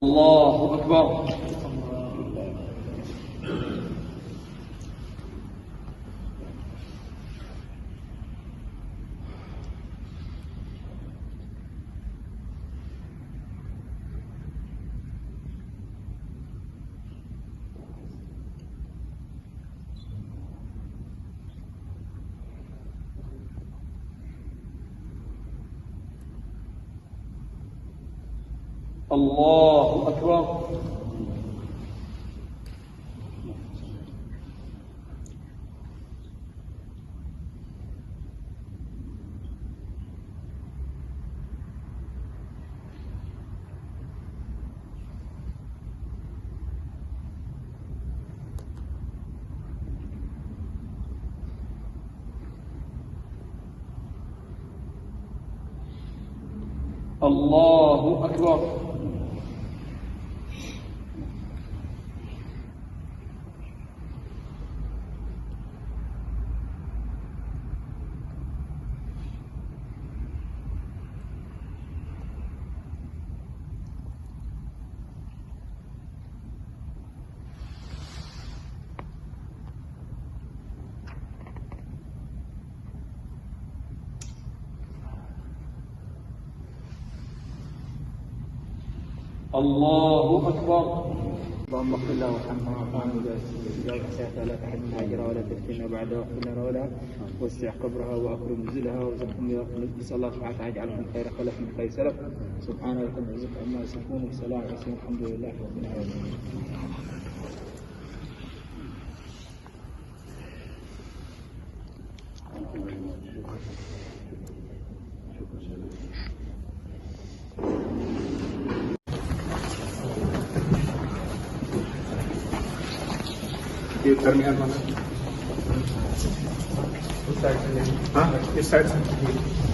الله أكبر. الله أكبر. الله أكبر. الله أكبر. اللهم اغفر له وارحمه وعافه وجاوب حسناتها لا تحد من هاجرها ولا تفتنا بعدها واغفر لنا ولها واسع قبرها واكرم نزلها وارزقهم نسال الله سبحانه وتعالى يجعلكم خير خلف من خير سلف. سبحانه رب العزة عما يصفون وسلام على المرسلين الحمد لله رب العالمين. يستعد من